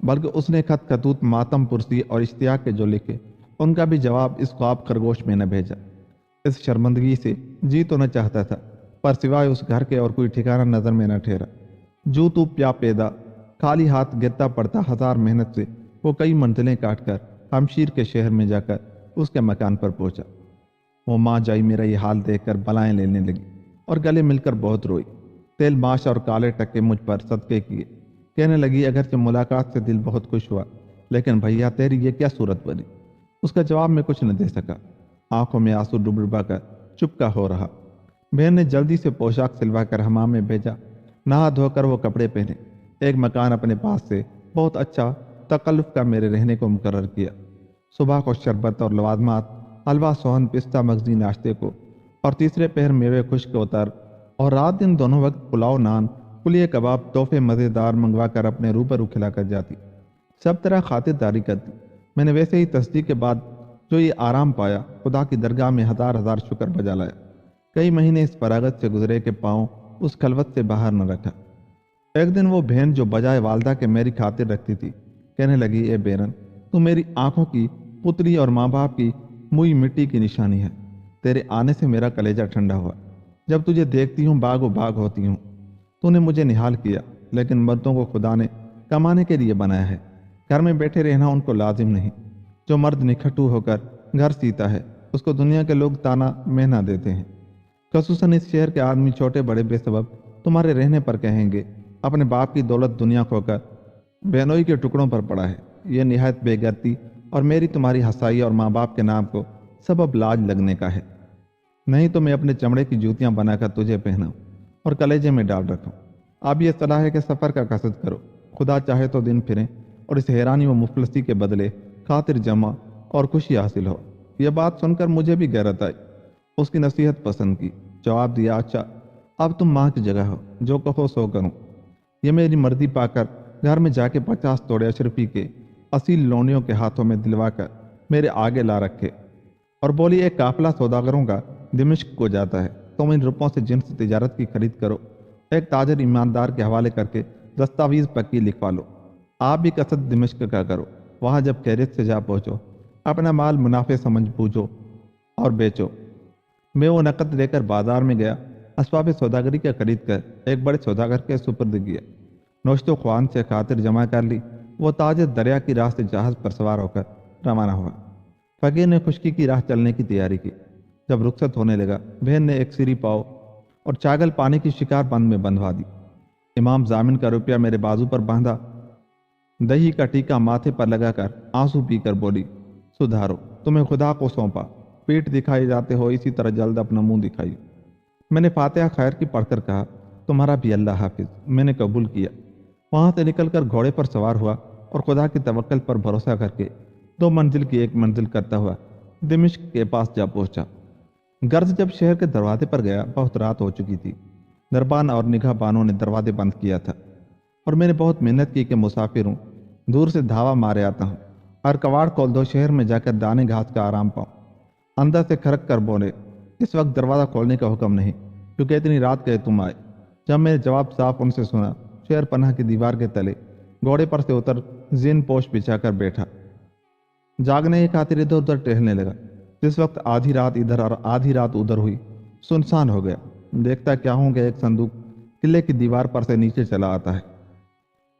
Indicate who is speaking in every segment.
Speaker 1: بلکہ اس نے خط خطوط ماتم پرسی اور اشتیاق کے جو لکھے ان کا بھی جواب اس خواب خرگوش میں نہ بھیجا۔ اس شرمندگی سے جی تو نہ چاہتا تھا، پر سوائے اس گھر کے اور کوئی ٹھکانہ نظر میں نہ ٹھہرا۔ جو تو پیا پیدا خالی ہاتھ گرتا پڑتا ہزار محنت سے وہ کئی منزلیں کاٹ کر ہمشیر کے شہر میں جا کر اس کے مکان پر پہنچا۔ وہ ماں جائی میرا یہ حال دیکھ کر بلائیں لینے لگی اور گلے مل کر بہت روئی۔ تیل ماش اور کالے ٹکے مجھ پر صدقے کیے، کہنے لگی اگرچہ ملاقات سے دل بہت خوش ہوا لیکن بھیا تیری یہ کیا صورت بنی؟ اس کا جواب میں کچھ نہ دے سکا، آنکھوں میں آنسو ڈبا کر چپکا ہو رہا۔ بہن نے جلدی سے پوشاک سلوا کر حمام میں بھیجا، نہا دھو کر وہ کپڑے پہنے، ایک مکان اپنے پاس سے بہت اچھا تکلف کا میرے رہنے کو مقرر کیا۔ صبح کو شربت اور لوازمات، حلوہ سوہن پستہ مغزی ناشتے کو، اور تیسرے پہر میوے خشک اتر، اور رات دن دونوں وقت پلاؤ نان پلیے کباب تحفے مزیدار منگوا کر اپنے روبرو کھلا کر جاتی، سب طرح خاطرداری کرتی۔ میں نے ویسے ہی تصدیق کے بعد جو یہ آرام پایا خدا کی درگاہ میں ہزار ہزار شکر بجا لایا۔ کئی مہینے اس فراغت سے گزرے کہ پاؤں اس خلوت سے باہر نہ رکھا۔ ایک دن وہ بہن جو بجائے والدہ کے میری خاطر رکھتی تھی کہنے لگی، اے بیرن تو میری آنکھوں کی پتلی اور ماں باپ کی موئی مٹی کی نشانی ہے۔ تیرے آنے سے میرا کلیجہ ٹھنڈا ہوا، جب تجھے دیکھتی ہوں باغ و باغ ہوتی ہوں۔ تو نے مجھے نہال کیا، لیکن مردوں کو خدا نے کمانے کے لیے بنایا ہے، گھر میں بیٹھے رہنا ان کو لازم نہیں۔ جو مرد نکھٹو ہو کر گھر سیتا ہے اس کو دنیا کے لوگ تانا مہنا دیتے ہیں، خصوصاً اس شہر کے آدمی چھوٹے بڑے بے سبب تمہارے رہنے پر کہیں گے اپنے باپ کی دولت دنیا کھو کر بہنوئی کے ٹکڑوں پر پڑا ہے۔ یہ نہایت بے غیرتی اور میری تمہاری ہسائی اور ماں باپ کے نام کو سبب لاج لگنے کا ہے، نہیں تو میں اپنے چمڑے کی جوتیاں بنا کر تجھے پہناؤں اور کلیجے میں ڈال رکھوں۔ اب یہ صلاح ہے کہ سفر کا قصد کرو، خدا چاہے تو دن پھریں اور اس حیرانی و مفلسی کے بدلے خاطر جمع اور خوشی حاصل ہو۔ یہ بات سن کر مجھے بھی غیرت آئی، اس کی نصیحت پسند کی، جواب دیا، اچھا اب تم ماں کی جگہ ہو، جو کہو سو کروں۔ یہ میری مرضی پا کر گھر میں جا کے 50 توڑے اشرفی کے اصیل لونیوں کے ہاتھوں میں دلوا کر میرے آگے لا رکھے اور بولی، ایک قافلہ سوداگروں کا دمشق کو جاتا ہے، تم ان روپوں سے جنس تجارت کی خرید کرو، ایک تاجر ایماندار کے حوالے کر کے دستاویز پکی لکھوا لو، آپ بھی قصد دمشق کا کرو، وہاں جب خیریت سے جا پہنچو اپنا مال منافع سمجھ بوجھو اور بیچو۔ میں وہ نقد لے کر بازار میں گیا، اسباب سوداگری کا خرید کر ایک بڑے سوداگر کے سپرد کیا، نوشت و خوان سے خاطر جمع کر لی۔ وہ تاجر دریا کی راہ سے جہاز پر سوار ہو کر روانہ ہوا۔ فقیر نے خشکی کی راہ چلنے کی تیاری کی۔ جب رخصت ہونے لگا بہن نے ایک سری پاؤ اور چاگل پانی کی شکار بند میں بندھوا دی۔ امام ضامن کا روپیہ میرے بازو پر باندھا، دہی کا ٹیکا ماتھے پر لگا کر آنسو پی کر بولی، سدھارو، تمہیں خدا کو سونپا، پیٹ دکھائی جاتے ہو، اسی طرح جلد اپنا منہ دکھائی۔ میں نے فاتحہ خیر کی پڑھ کر کہا، تمہارا بھی اللہ حافظ۔ میں نے قبول کیا۔ وہاں سے نکل کر گھوڑے پر سوار ہوا اور خدا کی توکل پر بھروسہ کر کے 2 منزل کی ایک منزل کرتا ہوا دمشق کے پاس جا پہنچا۔ غرض جب شہر کے دروازے پر گیا بہت رات ہو چکی تھی، دربان اور نگاہ بانوں نے دروازے بند کیا تھا، اور میں نے بہت محنت کی کہ مسافر ہوں، دور سے دھاوا مارے آتا ہوں، اور کواڑ کھول دو، شہر میں جا کر دانے گھاس کا آرام پاؤں۔ اندر سے کھرک کر بولے، اس وقت دروازہ کھولنے کا حکم نہیں، کیونکہ اتنی رات گئے تم آئے۔ جب میں نے جواب صاف ان سے سنا، شہر پناہ کی دیوار کے تلے گھوڑے پر سے اتر زین پوش بچھا کر بیٹھا، جاگنے کی خاطر ادھر ادھر ٹہلنے لگا۔ جس وقت آدھی رات ادھر اور آدھی رات ادھر ہوئی، سنسان ہو گیا۔ دیکھتا کیا ہوں کہ ایک صندوق قلعے کی دیوار پر سے نیچے چلا آتا ہے۔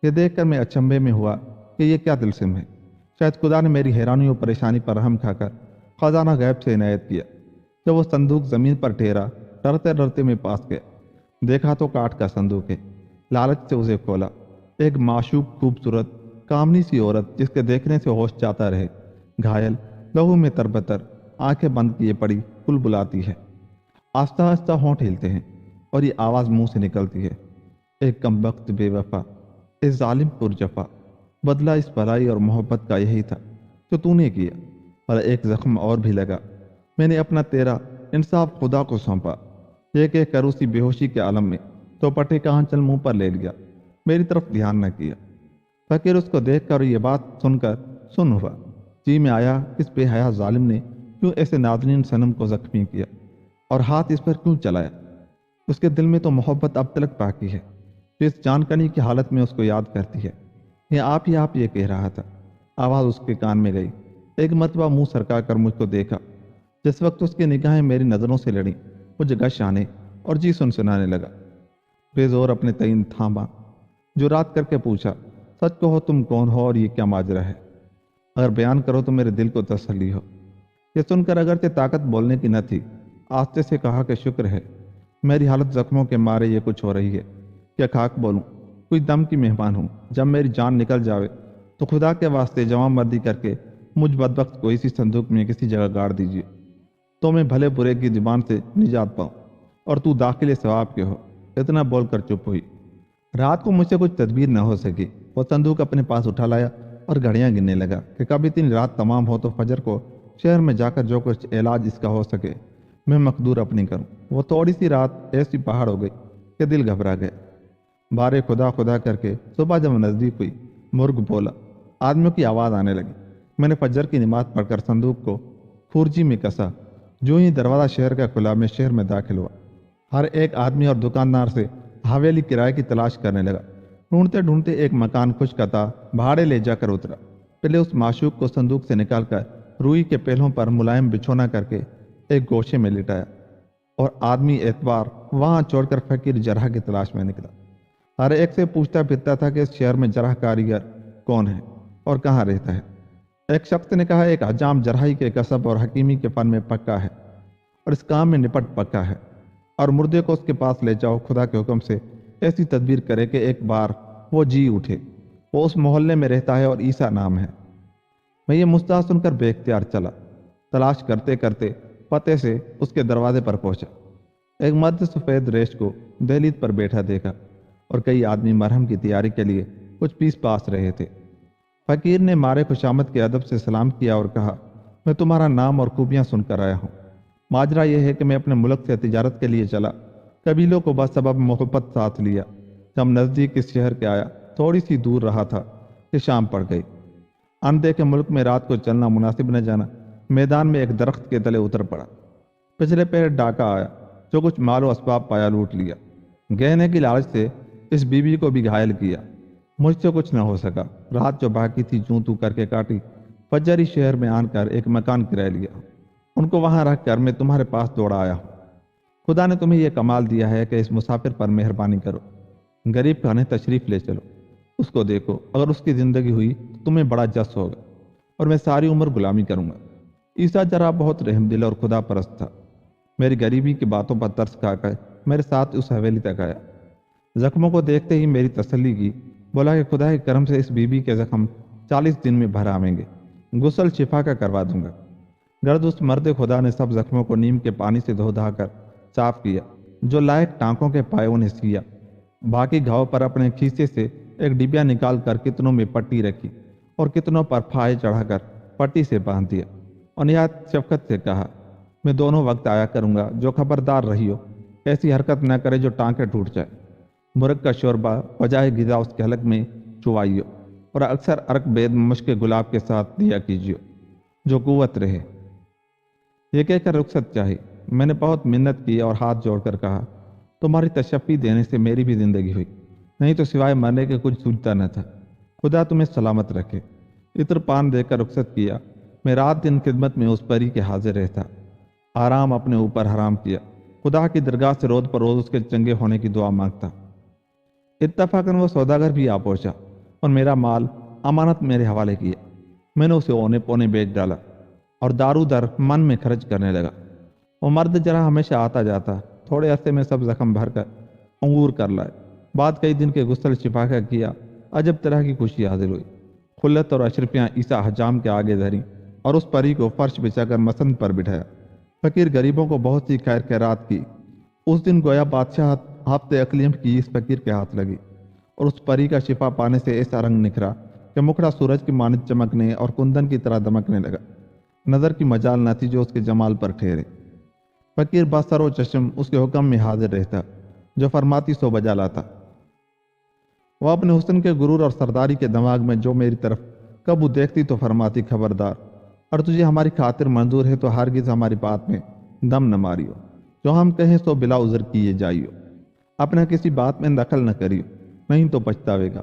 Speaker 1: یہ دیکھ کر میں اچنبھے میں ہوا کہ یہ کیا طلسم ہے۔ شاید خدا نے میری حیرانی و پریشانی پر رحم کھا کر خزانہ غیب سے عنایت کیا۔ جب وہ صندوق زمین پر ٹھہرا، ڈرتے ڈرتے میں پاس گیا، دیکھا تو کاٹ کا صندوق ہے۔ لالچ سے اسے کھولا۔ ایک معشوق خوبصورت کامنی سی عورت جس کے دیکھنے سے ہوش جاتا رہے، گھائل، لہو میں تربتر، آنکھیں بند کیے پڑی کل بلاتی ہے۔ آہستہ آہستہ ہونٹ ہلتے ہیں اور یہ آواز منہ سے نکلتی ہے، ایک کمبخت بے وفا، اس ظالم پر جفا، بدلہ اس بھلائی اور محبت کا یہی تھا جو تو نے کیا۔ اور ایک زخم اور بھی لگا، میں نے اپنا تیرا انصاف خدا کو سونپا۔ یہ کہہ کر اسی بے ہوشی کے عالم میں تو پٹے کا آنچل منہ پر لے لیا، میری طرف دھیان نہ کیا۔ فقیر اس کو دیکھ کر یہ بات سن کر سن ہوا۔ جی میں آیا اس بے حیا ظالم نے کیوں ایسے نازنین صنم کو زخمی کیا اور ہاتھ اس پر کیوں چلایا؟ اس کے دل میں تو محبت اب تلک باقی ہے جو اس جان کنی کی حالت میں اس کو یاد کرتی ہے۔ یہ آپ یہ کہہ رہا تھا۔ آواز اس کے کان میں گئی۔ ایک مرتبہ منہ سرکا کر مجھ کو دیکھا۔ جس وقت اس کی نگاہیں میری نظروں سے لڑیں، مجھے گش آنے اور جی سنسنانے لگا۔ بے زور اپنے تعین تھاما، جو رات کر کے پوچھا، سچ کہو تم کون ہو اور یہ کیا ماجرا ہے؟ اگر بیان کرو تو میرے دل کو تسلی ہو۔ یہ سن کر اگرچہ طاقت بولنے کی نہ تھی، آہستہ سے کہا کہ شکر ہے، میری حالت زخموں کے مارے یہ کچھ ہو رہی ہے۔ کیا خاک بولوں؟ کوئی دم کی مہمان ہوں۔ جب میری جان نکل جاوے تو خدا کے واسطے جوان مردی کر کے مجھ بدبخت کو اسی صندوق میں کسی جگہ گاڑ دیجیے، تو میں بھلے برے کی زبان سے نجات پاؤں اور تو داخل ثواب کے ہو۔ اتنا بول کر چپ ہوئی۔ رات کو مجھ سے کچھ تدبیر نہ ہو سکی۔ وہ صندوق اپنے پاس اٹھا لایا اور گھڑیاں گننے لگا کہ کب اتنی رات تمام ہو تو فجر کو شہر میں جا کر جو کچھ علاج اس کا ہو سکے میں مقدور اپنی کروں۔ وہ تھوڑی سی رات ایسی پہاڑ ہو گئی کہ دل گھبرا گیا۔ بارے خدا خدا کر کے صبح جب نزدیک ہوئی، مرغ بولا، آدمیوں کی آواز آنے لگی۔ میں نے فجر کی نماز پڑھ کر صندوق کو خورجی میں کسا۔ جو ہی دروازہ شہر کا کھلا، میں شہر میں داخل ہوا۔ ہر ایک آدمی اور دکاندار سے حویلی کرائے کی تلاش کرنے لگا۔ ڈھونڈتے ڈھونڈتے ایک مکان خوش کتا بھاڑے لے جا کر اترا۔ پہلے اس معشوق کو صندوق سے نکال کر روئی کے پہلوں پر ملائم بچھونا کر کے ایک گوشے میں لٹایا اور آدمی اعتبار وہاں چھوڑ کر فقیر جرح کی تلاش میں نکلا۔ ہر ایک سے پوچھتا پھرتا تھا کہ اس شہر میں جرح کاریگر کون ہے اور کہاں رہتا ہے۔ ایک شخص نے کہا، ایک حجام جرحی کے کسب اور حکیمی کے فن میں پکا ہے اور اس کام میں نپٹ پکا ہے، اور مردے کو اس کے پاس لے جاؤ، خدا کے حکم سے ایسی تدبیر کرے کہ ایک بار وہ جی اٹھے۔ وہ اس محلے میں رہتا ہے اور عیسیٰ نام ہے۔ میں یہ مستعار سن کر بے اختیار چلا۔ تلاش کرتے کرتے پتے سے اس کے دروازے پر پہنچا۔ ایک مرد سفید ریش کو دہلیز پر بیٹھا دیکھا اور کئی آدمی مرہم کی تیاری کے لیے کچھ پیس پاس رہے تھے۔ فقیر نے مارے خوشامد کے ادب سے سلام کیا اور کہا، میں تمہارا نام اور خوبیاں سن کر آیا ہوں۔ ماجرا یہ ہے کہ میں اپنے ملک سے تجارت کے لیے چلا، قبیلوں کو بس سبب محبت ساتھ لیا۔ جب نزدیک اس شہر کے آیا، تھوڑی سی دور رہا تھا کہ شام پڑ گئی۔ اندھے ملک میں رات کو چلنا مناسب نہ جانا، میدان میں ایک درخت کے تلے اتر پڑا۔ پچھلے پہر ڈاکہ آیا، جو کچھ مال و اسباب پایا لوٹ لیا۔ گہنے کی لالچ سے اس بیوی کو بھی گھائل کیا۔ مجھ سے کچھ نہ ہو سکا۔ رات جو باقی تھی چوں تو کر کے کاٹی۔ فجر ہی شہر میں آن کر ایک مکان کرایہ لیا۔ ان کو وہاں رکھ کر میں تمہارے پاس دوڑا آیا ہوں۔ خدا نے تمہیں یہ کمال دیا ہے کہ اس مسافر پر مہربانی کرو۔ غریب خانے تشریف لے چلو، اس کو دیکھو۔ اگر اس کی زندگی ہوئی تو تمہیں بڑا جس ہوگا اور میں ساری عمر غلامی کروں گا۔ عیسیٰ جرح بہت رحم دل اور خدا پرست تھا۔ میری غریبی کی باتوں پر ترس کھا کر میرے ساتھ اس حویلی تک آیا۔ زخموں کو دیکھتے ہی میری تسلی کی۔ بولا کہ خدا کے کرم سے اس بیوی کے زخم 40 دن میں بھر آویں گے۔ غسل شفا کا کروا دوں گا۔ گرد اس مرد خدا نے سب زخموں کو نیم کے پانی سے دھو دھا کر صاف کیا۔ جو لائق ٹانکوں کے پائے انہیں سیا۔ باقی گھاؤ پر اپنے کھیسے سے ایک ڈبیا نکال کر کتنوں میں پٹی رکھی اور کتنوں پر پھائے چڑھا کر پٹی سے باندھ دیا اور نہایت شفقت سے کہا، میں دونوں وقت آیا کروں گا، جو خبردار رہی ہو ایسی حرکت نہ کرے جو ٹانکیں ٹوٹ جائے۔ مرغ کا شوربہ بجائے غذا اس کے حلق میں چوائیو اور اکثر عرق بید مشک گلاب کے ساتھ دیا کیجیو، جو قوت رہے۔ یہ کہہ کر رخصت چاہی۔ میں نے بہت منت کی اور ہاتھ جوڑ کر کہا، تمہاری تشفی دینے سے میری بھی زندگی ہوئی، نہیں تو سوائے مرنے کے کچھ سوچتا نہ تھا۔ خدا تمہیں سلامت رکھے۔ عطر پان دے کر رخصت کیا۔ میں رات دن خدمت میں اس پری کے حاضر رہتا، آرام اپنے اوپر حرام کیا، خدا کی درگاہ سے روز پر روز اس کے چنگے ہونے کی دعا مانگتا۔ اتفاقاً وہ سوداگر بھی آ پہنچا اور میرا مال امانت میرے حوالے کیا۔ میں نے اسے اونے پونے بیچ ڈالا اور دارو در من میں خرچ کرنے لگا۔ وہ مرد جرح ہمیشہ آتا جاتا، تھوڑے عرصے میں سب زخم بھر کر انگور کر لائے۔ بعد کئی دن کے غسل شفا کا کیا، عجب طرح کی خوشی حاصل ہوئی۔ خلت اور اشرفیاں عیسیٰ حجام کے آگے دھریں اور اس پری کو فرش بچھا کر مسند پر بٹھایا۔ فقیر غریبوں کو بہت سی خیر خیرات کی۔ اس دن گویا بادشاہ ہفتے اقلیم کی اس فقیر کے ہاتھ لگی اور اس پری کا شفا پانے سے ایسا رنگ نکھرا کہ مکھڑا سورج کی مانند چمکنے اور کندن کی طرح دمکنے لگا۔ نظر کی مجال نہ تھی جو اس کے جمال پر ٹھہرے۔ فقیر بسر و چشم اس کے حکم میں حاضر رہتا، جو فرماتی سو بجا لاتا۔ وہ اپنے حسن کے غرور اور سرداری کے دماغ میں جو میری طرف کبو دیکھتی تو فرماتی، خبردار، اور تجھے ہماری خاطر منظور ہے تو ہرگز ہماری بات میں دم نہ ماریو، جو ہم کہیں سو بلا عذر کیے جائیو، اپنا کسی بات میں دخل نہ کریو، نہیں تو پچھتاوے گا۔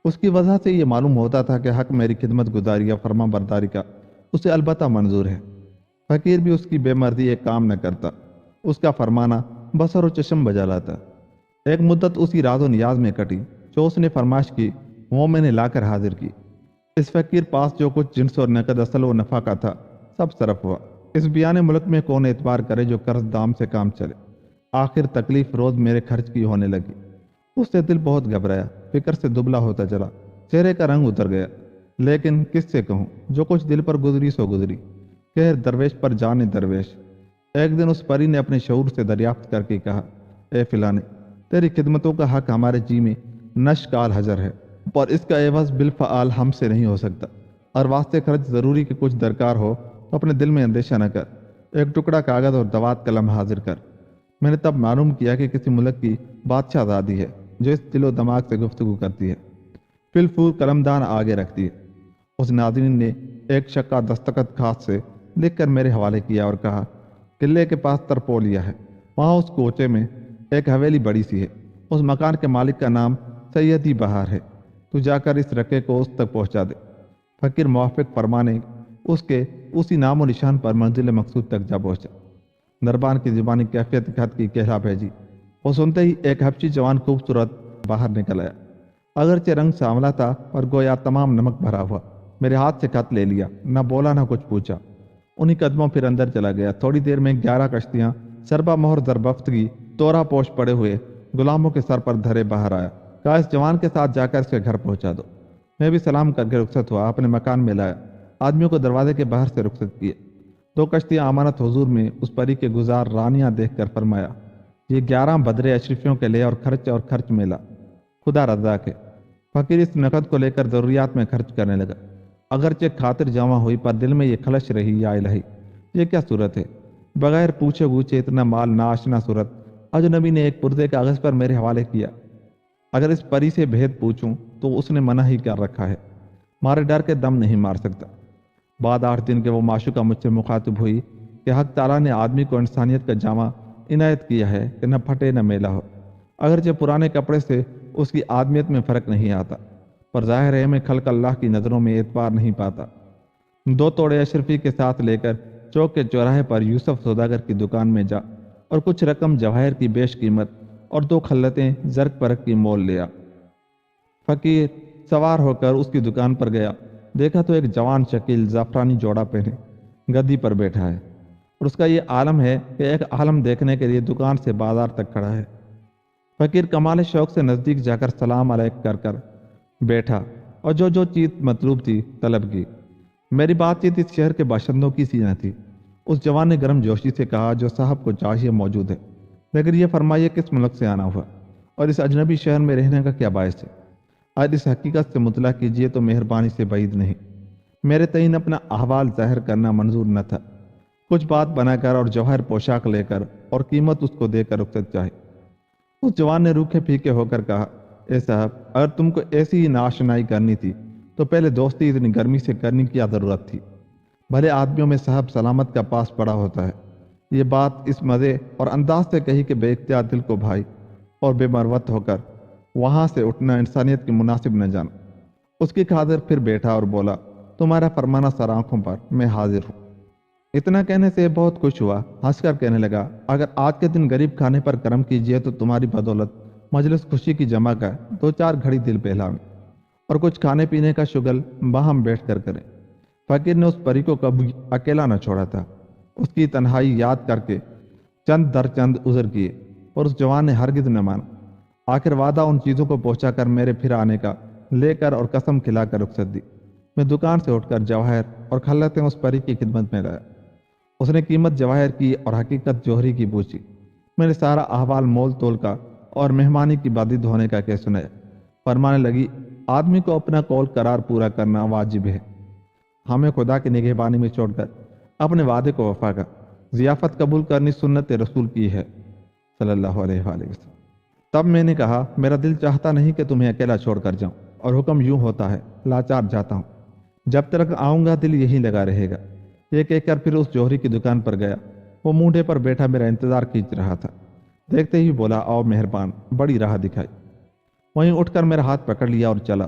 Speaker 1: اس کی وجہ سے یہ معلوم ہوتا تھا کہ حق میری خدمت گزاری یا فرما برداری کا اسے البتہ منظور ہے۔ فقیر بھی اس کی بے مرضی ایک کام نہ کرتا، اس کا فرمانا بصر و چشم بجا لاتا۔ ایک مدت اسی راز و نیاز میں کٹی، جو اس نے فرمائش کی وہ میں نے لا کر حاضر کی۔ اس فقیر پاس جو کچھ جنس اور نقد اصل و نفع کا تھا سب صرف ہوا۔ اس بیان ملک میں کون اعتبار کرے جو قرض دام سے کام چلے۔ آخر تکلیف روز میرے خرچ کی ہونے لگی۔ اس سے دل بہت گھبرایا، فکر سے دبلا ہوتا چلا، چہرے کا رنگ اتر گیا۔ لیکن کس سے کہوں، جو کچھ دل پر گزری سو گزری۔ کہر درویش پر جانے درویش۔ ایک دن اس پری نے اپنے شعور سے دریافت کر کے کہا، اے فلانے، تیری خدمتوں کا حق ہمارے جی میں نشکال حجر ہے، پر اس کا عوض بالفعال ہم سے نہیں ہو سکتا، اور واسطے خرچ ضروری کہ کچھ درکار ہو تو اپنے دل میں اندیشہ نہ کر، ایک ٹکڑا کاغذ اور دوات قلم حاضر کر۔ میں نے تب معلوم کیا کہ کسی ملک کی بادشاہ زادی ہے جو اس دل و دماغ سے گفتگو کرتی ہے، فی الفور قلمدان آگے رکھتی ہے۔ اس ناظرین نے ایک شقہ دستخط خاص سے لکھ کر میرے حوالے کیا اور کہا، قلعے کے پاس ترپولیا ہے، وہاں اس کوچے میں ایک حویلی بڑی سی ہے، اس مکان کے مالک کا نام سیدی بہار ہے، تو جا کر اس رقے کو اس تک پہنچا دے۔ فقیر موافق فرمانے اس کے اسی نام و نشان پر منزل مقصود تک جا پہنچا۔ دربان کی زبانی کیفیت خط کی کہلا بھیجی، وہ سنتے ہی ایک حبشی جوان خوبصورت باہر نکل آیا۔ اگرچہ رنگ سانولا تھا پر گویا تمام نمک بھرا ہوا۔ میرے ہاتھ سے خط لے لیا، نہ بولا نہ کچھ پوچھا، انہی قدموں پھر اندر چلا گیا۔ تھوڑی دیر میں 11 کشتیاں سربا مہر زربفتگی تورا پوش پڑے ہوئے غلاموں کے سر پر دھرے باہر آیا، کہا اس جوان کے ساتھ جا کر اس کے گھر پہنچا دو۔ میں بھی سلام کر کے رخصت ہوا، اپنے مکان میں لایا، آدمیوں کو دروازے کے باہر سے رخصت کیے۔ 2 کشتیاں امانت حضور میں اس پری کے گزار رانیاں دیکھ کر فرمایا، یہ 11 بدرے اشرفیوں کے لے اور خرچ میلا، خدا رضا کے۔ فقیر اس نقد کو لے کر ضروریات میں خرچ کرنے لگا۔ اگرچہ خاطر جمع ہوئی پر دل میں یہ خلش رہی، یا الہی یہ کیا صورت ہے، بغیر پوچھے گوچھے اتنا مال ناآشنا صورت اجنبی نے ایک پردے کاغذ پر میرے حوالے کیا۔ اگر اس پری سے بھید پوچھوں تو اس نے منع ہی کر رکھا ہے، مارے ڈر کے دم نہیں مار سکتا۔ بعد 8 دن کے وہ معشوقہ مجھ سے مخاطب ہوئی کہ حق تعالیٰ نے آدمی کو انسانیت کا جامہ عنایت کیا ہے کہ نہ پھٹے نہ میلا ہو۔ اگرچہ پرانے کپڑے سے اس کی آدمیت میں فرق نہیں آتا، پر ظاہر ہے میں خلق اللہ کی نظروں میں اعتبار نہیں پاتا۔ 2 توڑے اشرفی کے ساتھ لے کر چوک کے چوراہے پر یوسف سوداگر کی دکان میں جا اور کچھ رقم جواہر کی بیش قیمت اور 2 خلتیں زرق پرق کی مول لیا۔ فقیر سوار ہو کر اس کی دکان پر گیا، دیکھا تو ایک جوان شکیل زعفرانی جوڑا پہنے گدی پر بیٹھا ہے، اور اس کا یہ عالم ہے کہ ایک عالم دیکھنے کے لیے دکان سے بازار تک کھڑا ہے۔ فقیر کمال شوق سے نزدیک جا کر سلام علیک کر بیٹھا اور جو چیز مطلوب تھی طلب کی۔ میری بات چیت اس شہر کے باشندوں کی سی نہ تھی۔ اس جوان نے گرم جوشی سے کہا، جو صاحب کو چاہیے موجود ہے، لیکن یہ فرمائیے کس ملک سے آنا ہوا اور اس اجنبی شہر میں رہنے کا کیا باعث ہے؟ آج اس حقیقت سے مطلع کیجیے تو مہربانی سے بعید نہیں۔ میرے تئیں اپنا احوال ظاہر کرنا منظور نہ تھا۔ کچھ بات بنا کر اور جوہر پوشاک لے کر اور قیمت اس کو دے کر رخصت چاہی۔ اس جوان نے روکھے پھیکے ہو کر کہا، اے صاحب، اگر تم کو ایسی ہی ناشنائی کرنی تھی تو پہلے دوستی اتنی گرمی سے کرنے کی کیا ضرورت تھی؟ بھلے آدمیوں میں صاحب سلامت کا پاس پڑا ہوتا ہے۔ یہ بات اس مزے اور انداز سے کہی کہ بے اختیار دل کو بھائی اور بے مروت ہو کر وہاں سے اٹھنا انسانیت کی مناسب نہ جانا۔ اس کی خاطر پھر بیٹھا اور بولا، تمہارا فرمانا سر آنکھوں پر، میں حاضر ہوں۔ اتنا کہنے سے بہت خوش ہوا، ہنس کر کہنے لگا، اگر آج کے دن غریب کھانے پر کرم کیجیے تو تمہاری بدولت مجلس خوشی کی جمع کا 2-4 گھڑی دل بہلاویں اور کچھ کھانے پینے کا شغل باہم بیٹھ کر کریں۔ فقیر نے اس پری کو کبھی اکیلا نہ چھوڑا تھا۔ اس کی تنہائی یاد کر کے چند در چند عذر کیے اور اس جوان نے ہرگز نہ مانا۔ آخر وعدہ ان چیزوں کو پہنچا کر میرے پھر آنے کا لے کر اور قسم کھلا کر رخصت دی۔ میں دکان سے اٹھ کر جواہر اور خلتیں اس پری کی خدمت میں لایا۔ اس نے قیمت جواہر کی اور حقیقت جوہری کی پوچھی۔ میں نے سارا احوال مول تول کا اور مہمانی کی بادید ہونے کا کہہ سنایا۔ فرمانے لگی، آدمی کو اپنا قول قرار پورا کرنا واجب ہے۔ ہمیں خدا کی نگہبانی میں چھوڑ کر اپنے وعدے کو وفا کا ضیافت قبول کرنی سنت رسول کی ہے صلی اللہ علیہ وآلہ وسلم۔ تب میں نے کہا، میرا دل چاہتا نہیں کہ تمہیں اکیلا چھوڑ کر جاؤں، اور حکم یوں ہوتا ہے، لاچار جاتا ہوں، جب تک آؤں گا دل یہی لگا رہے گا۔ یہ کہہ کر پھر اس جوہری کی دکان پر گیا۔ وہ مونڈے پر بیٹھا میرا انتظار کھینچ رہا تھا۔ دیکھتے ہی بولا، آؤ مہربان، بڑی راہ دکھائی۔ وہیں اٹھ کر میرا ہاتھ پکڑ لیا اور چلا۔